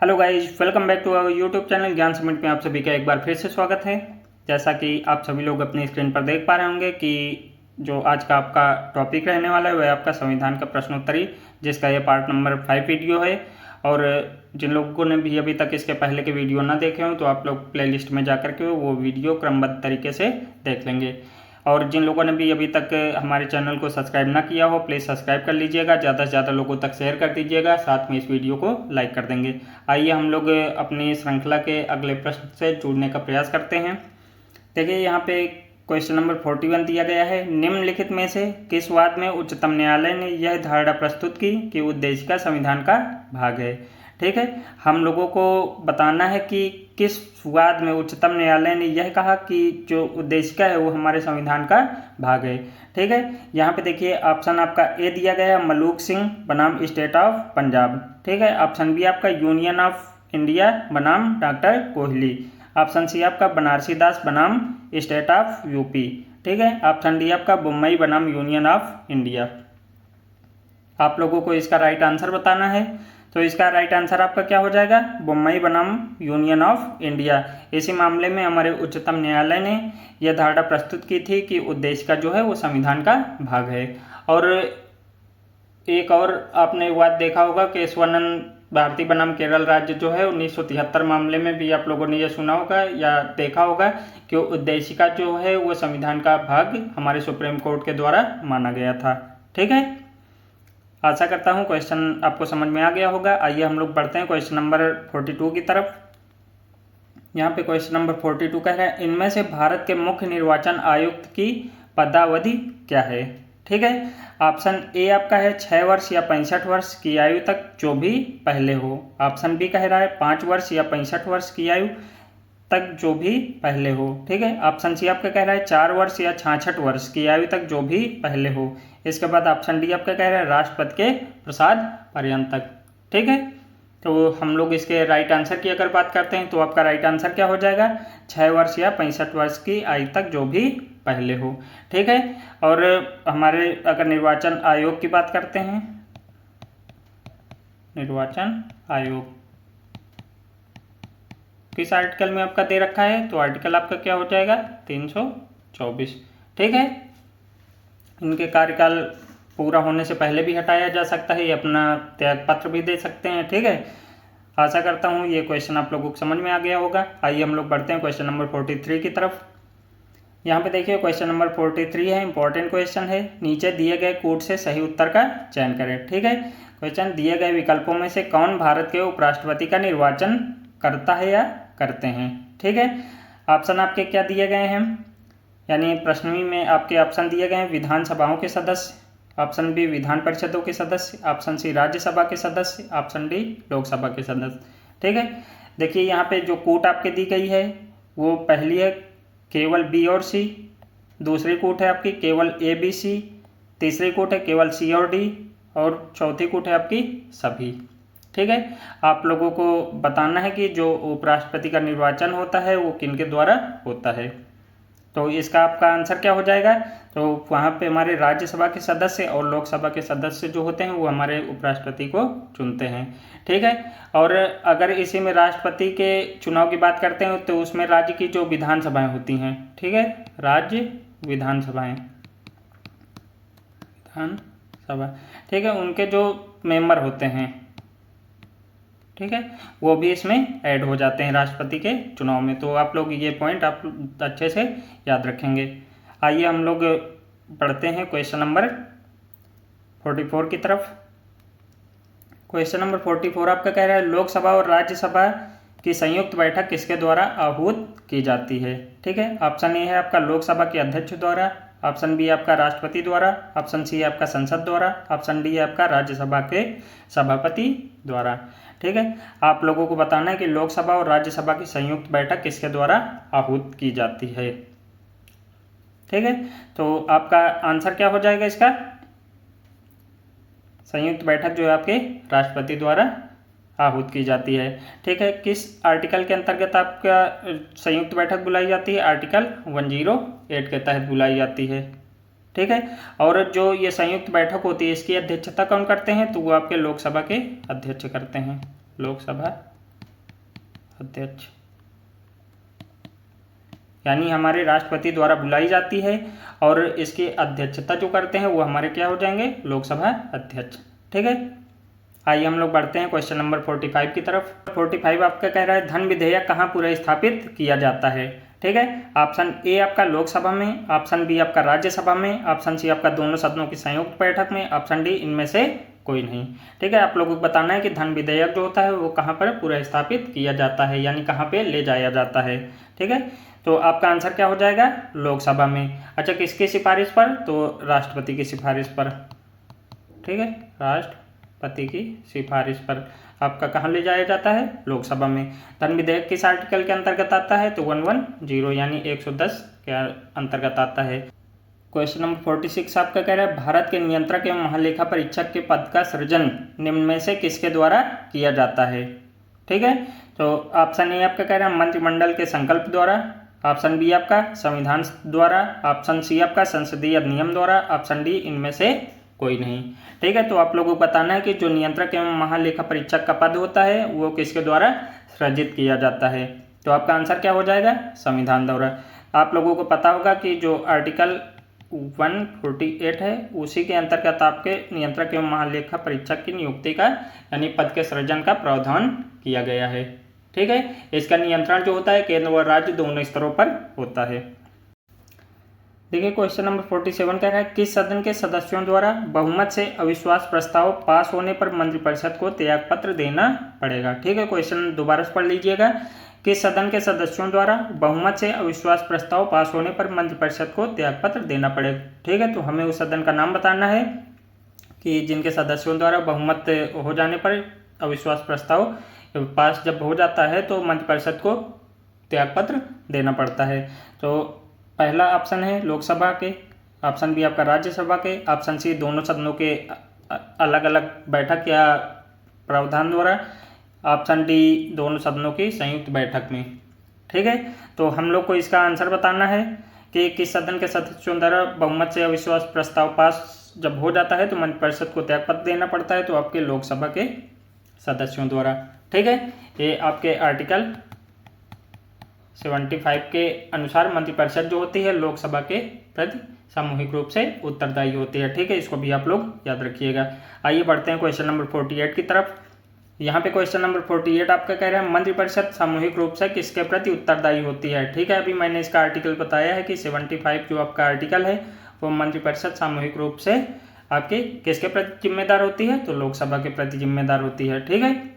Hello guys, welcome back to our YouTube channel Gyan summit में आप सभी का एक बार फिर से स्वागत है। जैसा कि आप सभी लोग अपनी स्क्रीन पर देख पा रहे होंगे कि जो आज का आपका टॉपिक रहने वाला है वह आपका संविधान का प्रश्नोत्तरी, जिसका ये पार्ट नंबर 5 वीडियो है। और जिन लोगों ने भी अभी तक इसके पहले के वीडियो ना देखे हों तो आप लोग प्लेलिस्ट में जा कर के वो वीडियो क्रमबद्ध तरीके से देख लेंगे। और जिन लोगों ने भी अभी तक हमारे चैनल को सब्सक्राइब ना किया हो प्लीज़ सब्सक्राइब कर लीजिएगा, ज़्यादा से ज़्यादा लोगों तक शेयर कर दीजिएगा, साथ में इस वीडियो को लाइक कर देंगे। आइए हम लोग अपनी श्रृंखला के अगले प्रश्न से जुड़ने का प्रयास करते हैं। देखिए यहाँ पे क्वेश्चन नंबर 41 दिया गया है। निम्नलिखित में से किस वाद में उच्चतम न्यायालय ने यह धारणा प्रस्तुत की कि उद्देशिका संविधान का भाग है। ठीक है, हम लोगों को बताना है कि किस वाद में उच्चतम न्यायालय ने यह कहा कि जो उद्देशिका है वो हमारे संविधान का भाग है। ठीक है, यहाँ पे देखिए ऑप्शन आपका ए दिया गया है मलूक सिंह बनाम स्टेट ऑफ पंजाब। ठीक है, ऑप्शन बी आपका यूनियन ऑफ इंडिया बनाम डॉक्टर कोहली। ऑप्शन सी आपका बनारसी दास बनाम स्टेट ऑफ यूपी। ठीक है, ऑप्शन डी आपका बुम्बई बनाम यूनियन ऑफ इंडिया। आप लोगों को इसका राइट आंसर बताना है। तो इसका राइट आंसर आपका क्या हो जाएगा, बुम्बई बनाम यूनियन ऑफ इंडिया। इसी मामले में हमारे उच्चतम न्यायालय ने यह धारणा प्रस्तुत की थी कि उद्देशिका जो है वो संविधान का भाग है। और एक और आपने वाद देखा होगा कि केशवानंद भारती बनाम केरल राज्य जो है 1973 मामले में भी आप लोगों ने यह सुना होगा या देखा होगा कि उद्देशिका जो है वो संविधान का भाग हमारे सुप्रीम कोर्ट के द्वारा माना गया था। ठीक है, आशा करता हूँ क्वेश्चन आपको समझ में आ गया होगा। आइए हम लोग बढ़ते हैं क्वेश्चन नंबर 42 की तरफ। यहाँ पे क्वेश्चन नंबर 42 कह रहा है इनमें से भारत के मुख्य निर्वाचन आयुक्त की पदावधि क्या है। ठीक है, ऑप्शन ए आपका है 6 वर्ष या 65 वर्ष की आयु तक जो भी पहले हो। ऑप्शन बी कह रहा है 5 वर्ष या 65 वर्ष की आयु तक जो भी पहले हो। ठीक है, ऑप्शन सी आपका कह रहा है 4 वर्ष या 66 वर्ष की आयु तक जो भी पहले हो। इसके बाद ऑप्शन डी आपका कह रहा है राष्ट्रपति के प्रसाद पर्यंत तक। ठीक है, तो हम लोग इसके राइट आंसर की अगर बात करते हैं तो आपका राइट आंसर क्या हो जाएगा, 6 वर्ष या 65 वर्ष की आयु तक जो भी पहले हो। ठीक है, और हमारे अगर निर्वाचन आयोग की बात करते हैं, निर्वाचन आयोग किस आर्टिकल में आपका दे रखा है, तो आर्टिकल आपका क्या हो जाएगा 324। ठीक है, इनके कार्यकाल पूरा होने से पहले भी हटाया जा सकता है, ये अपना त्याग पत्र भी दे सकते हैं। ठीक है, आशा करता हूँ ये क्वेश्चन आप लोगों को समझ में आ गया होगा। आइए हम लोग बढ़ते हैं क्वेश्चन नंबर 43 की तरफ। यहाँ पे देखिए क्वेश्चन नंबर 43 है, इंपॉर्टेंट क्वेश्चन है। नीचे दिए गए कोड से सही उत्तर का चयन करें। ठीक है, क्वेश्चन दिए गए विकल्पों में से कौन भारत के उपराष्ट्रपति का निर्वाचन करता है या करते हैं। ठीक है, ऑप्शन आपके क्या दिए गए हैं, यानी प्रश्नवी में आपके ऑप्शन दिए गए हैं विधानसभाओं के सदस्य, ऑप्शन बी विधान परिषदों के सदस्य, ऑप्शन सी राज्यसभा के सदस्य, ऑप्शन डी लोकसभा के सदस्य। ठीक है, देखिए यहाँ पे जो कूट आपके दी गई है वो पहली है केवल बी और सी, दूसरी कूट है आपकी केवल ए बी सी, तीसरी कूट है केवल सी और डी, और चौथी कूट है आपकी सभी। ठीक है, आप लोगों को बताना है कि जो उपराष्ट्रपति का निर्वाचन होता है वो किनके द्वारा होता है। तो इसका आपका आंसर क्या हो जाएगा, तो वहाँ पे हमारे राज्यसभा के सदस्य और लोकसभा के सदस्य जो होते हैं वो हमारे उपराष्ट्रपति को चुनते हैं। ठीक है, और अगर इसी में राष्ट्रपति के चुनाव की बात करते हैं तो उसमें राज्य की जो विधानसभाएं होती हैं, ठीक है, राज्य विधानसभाएं, विधानसभा, ठीक है, उनके जो मेंबर होते हैं, ठीक है, वो भी इसमें ऐड हो जाते हैं राष्ट्रपति के चुनाव में। तो आप लोग ये पॉइंट आप अच्छे से याद रखेंगे। आइए हम लोग पढ़ते हैं क्वेश्चन नंबर 44 की तरफ। क्वेश्चन नंबर 44 आपका कह रहा है लोकसभा और राज्यसभा की संयुक्त बैठक किसके द्वारा आहूत की जाती है। ठीक है, ऑप्शन ए है आपका लोकसभा के अध्यक्ष द्वारा, ऑप्शन बी आपका राष्ट्रपति द्वारा, ऑप्शन सी आपका संसद द्वारा, ऑप्शन डी आपका राज्यसभा के सभापति द्वारा। ठीक है, आप लोगों को बताना है कि लोकसभा और राज्यसभा की संयुक्त बैठक किसके द्वारा आहूत की जाती है। ठीक है, तो आपका आंसर क्या हो जाएगा इसका, संयुक्त बैठक जो है आपके राष्ट्रपति द्वारा आहूत की जाती है। ठीक है, किस आर्टिकल के अंतर्गत आपका संयुक्त बैठक बुलाई जाती है, आर्टिकल 108 के तहत बुलाई जाती है। ठीक है, और जो ये संयुक्त बैठक होती है इसकी अध्यक्षता कौन करते हैं, तो वो आपके लोकसभा के अध्यक्ष करते हैं, लोकसभा अध्यक्ष, यानी हमारे राष्ट्रपति द्वारा बुलाई जाती है और इसकी अध्यक्षता जो करते हैं वो हमारे क्या हो जाएंगे, लोकसभा अध्यक्ष। ठीक है, आइए हम लोग बढ़ते हैं क्वेश्चन नंबर 45 की तरफ। 45 आपका कह रहा है धन विधेयक कहाँ पुनर्स्थापित किया जाता है। ठीक है, ऑप्शन ए आपका लोकसभा में, ऑप्शन बी आपका राज्यसभा में, ऑप्शन सी आपका दोनों सदनों की संयुक्त बैठक में, ऑप्शन डी इनमें से कोई नहीं। ठीक है, आप लोगों को बताना है कि धन विधेयक जो होता है वो कहाँ पर पुनर्स्थापित किया जाता है, यानी कहाँ पे ले जाया जाता है। ठीक है, तो आपका आंसर क्या हो जाएगा, लोकसभा में। अच्छा, किसकी सिफारिश पर, तो राष्ट्रपति की सिफारिश पर। ठीक है, राष्ट्रपति की सिफारिश पर आपका कहाँ ले जाया जाता है, लोकसभा में। धन विधेयक किस आर्टिकल के अंतर्गत आता है, तो 110 यानी 110 के अंतर्गत आता है। क्वेश्चन नंबर 46 आपका कह रहा है भारत के नियंत्रक एवं महालेखा परीक्षक के पद का सृजन निम्न में से किसके द्वारा किया जाता है। ठीक है, तो ऑप्शन ए आपका कह रहा है मंत्रिमंडल के संकल्प द्वारा, ऑप्शन बी आपका संविधान द्वारा, ऑप्शन सी आपका संसदीय अधिनियम द्वारा, ऑप्शन डी इनमें से कोई नहीं। ठीक है, तो आप लोगों को बताना है कि जो नियंत्रक एवं महालेखा परीक्षक का पद होता है वो किसके द्वारा सृजित किया जाता है, तो आपका आंसर क्या हो जाएगा, संविधान द्वारा। आप लोगों को पता होगा कि जो आर्टिकल 148 है उसी के अंतर्गत आपके नियंत्रक एवं महालेखा परीक्षक की नियुक्ति का यानी पद के सृजन का प्रावधान किया गया है। ठीक है, इसका नियंत्रण जो होता है केंद्र व राज्य दोनों स्तरों पर होता है। देखिए क्वेश्चन नंबर 47 कह रहा है किस सदन के सदस्यों द्वारा बहुमत से अविश्वास प्रस्ताव पास होने पर मंत्रिपरिषद को त्यागपत्र देना पड़ेगा। ठीक है, क्वेश्चन दोबारा से पढ़ लीजिएगा। किस सदन के सदस्यों द्वारा बहुमत से अविश्वास प्रस्ताव पास होने पर मंत्रिपरिषद को त्यागपत्र देना पड़ेगा। ठीक है, तो हमें उस सदन का नाम बताना है कि जिनके सदस्यों द्वारा बहुमत हो जाने पर अविश्वास प्रस्ताव पास जब हो जाता है तो मंत्रिपरिषद को त्यागपत्र देना पड़ता है। तो पहला ऑप्शन है लोकसभा के, ऑप्शन बी आपका राज्यसभा के, ऑप्शन सी दोनों सदनों के अलग अलग बैठक या प्रावधान द्वारा, ऑप्शन डी दोनों सदनों की संयुक्त बैठक में। ठीक है, तो हम लोग को इसका आंसर बताना है कि किस सदन के सदस्यों द्वारा बहुमत से अविश्वास प्रस्ताव पास जब हो जाता है तो मंत्रिपरिषद को त्यागपत्र देना पड़ता है, तो आपके लोकसभा के सदस्यों द्वारा। ठीक है, ये आपके आर्टिकल 75 के अनुसार मंत्रिपरिषद जो होती है लोकसभा के प्रति सामूहिक रूप से उत्तरदायी होती है। ठीक है, इसको भी आप लोग याद रखिएगा। आइए बढ़ते हैं क्वेश्चन नंबर 48 की तरफ। यहाँ पे क्वेश्चन नंबर 48 आपका कह रहा है मंत्रिपरिषद सामूहिक रूप से किसके प्रति उत्तरदायी होती है। ठीक है, अभी मैंने इसका आर्टिकल बताया है कि 75 जो आपका आर्टिकल है वो मंत्रिपरिषद सामूहिक रूप से आपके किसके प्रति जिम्मेदार होती है, तो लोकसभा के प्रति जिम्मेदार होती है। ठीक है,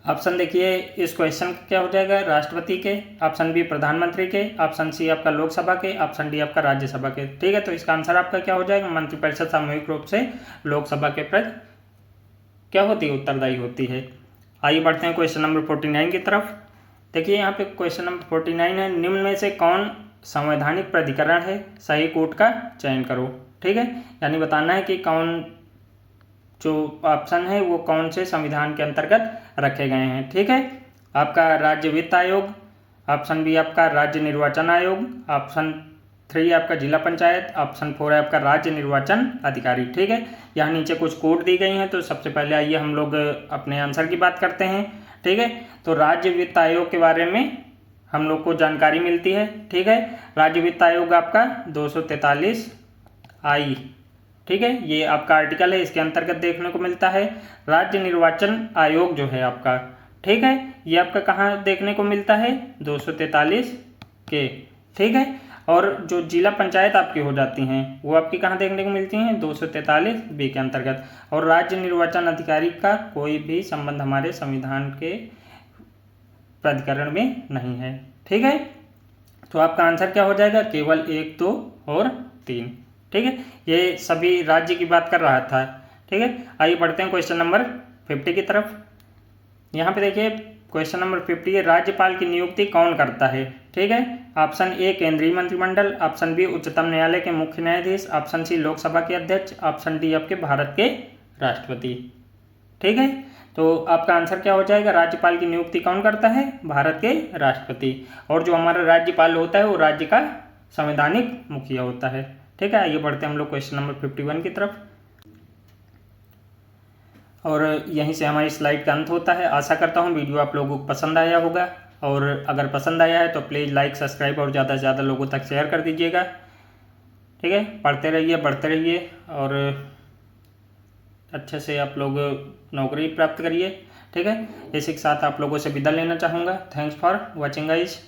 ऑप्शन देखिए इस क्वेश्चन का क्या हो जाएगा, राष्ट्रपति के, ऑप्शन बी प्रधानमंत्री के, ऑप्शन सी आपका लोकसभा के, ऑप्शन डी आपका राज्यसभा के। ठीक है, तो इसका आंसर आपका क्या हो जाएगा, मंत्रिपरिषद सामूहिक रूप से लोकसभा के प्रति क्या होती है, उत्तरदायी होती है। आइए बढ़ते हैं क्वेश्चन नंबर 49 की तरफ। देखिए यहाँ पे क्वेश्चन नंबर 49 है निम्न में से कौन संवैधानिक प्राधिकरण है, सही कोड का चयन करो। ठीक है, यानी बताना है कि कौन जो ऑप्शन है वो कौन से संविधान के अंतर्गत रखे गए हैं। ठीक है, आपका राज्य वित्त आयोग, ऑप्शन बी आपका राज्य निर्वाचन आयोग, ऑप्शन 3 आपका जिला पंचायत, ऑप्शन 4 है आपका राज्य निर्वाचन अधिकारी। ठीक है, यहाँ नीचे कुछ कोड दी गई हैं, तो सबसे पहले आइए हम लोग अपने आंसर की बात करते हैं। ठीक है, तो राज्य वित्त आयोग के बारे में हम लोग को जानकारी मिलती है। ठीक है, राज्य वित्त आयोग आपका 243 आई। ठीक है, ये आपका आर्टिकल है, इसके अंतर्गत देखने को मिलता है। राज्य निर्वाचन आयोग जो है आपका, ठीक है, ये आपका कहाँ देखने को मिलता है, 243 के। ठीक है, और जो जिला पंचायत आपकी हो जाती हैं वो आपकी कहाँ देखने को मिलती हैं, 243 बी के अंतर्गत। और राज्य निर्वाचन अधिकारी का कोई भी संबंध हमारे संविधान के प्राधिकरण में नहीं है। ठीक है, तो आपका आंसर क्या हो जाएगा, केवल 1, 2 और 3। ठीक है, ये सभी राज्य की बात कर रहा था। ठीक है, आइए बढ़ते हैं क्वेश्चन नंबर 50 की तरफ। यहाँ पे देखिए क्वेश्चन नंबर 50 है राज्यपाल की नियुक्ति कौन करता है। ठीक है, ऑप्शन ए केंद्रीय मंत्रिमंडल, ऑप्शन बी उच्चतम न्यायालय के मुख्य न्यायाधीश, ऑप्शन सी लोकसभा के अध्यक्ष, ऑप्शन डी आपके भारत के राष्ट्रपति। ठीक है, तो आपका आंसर क्या हो जाएगा, राज्यपाल की नियुक्ति कौन करता है, भारत के राष्ट्रपति। और जो हमारा राज्यपाल होता है वो राज्य का संवैधानिक मुखिया होता है। ठीक है, आइए बढ़ते हैं हम लोग क्वेश्चन नंबर 51 की तरफ। और यहीं से हमारी स्लाइड का अंत होता है। आशा करता हूँ वीडियो आप लोगों को पसंद आया होगा, और अगर पसंद आया है तो प्लीज़ लाइक, सब्सक्राइब और ज़्यादा से ज़्यादा लोगों तक शेयर कर दीजिएगा। ठीक है, पढ़ते रहिए, बढ़ते रहिए और अच्छे से आप लोग नौकरी प्राप्त करिए। ठीक है, इसी के साथ आप लोगों से विदा लेना चाहूँगा। Thanks for watching guys.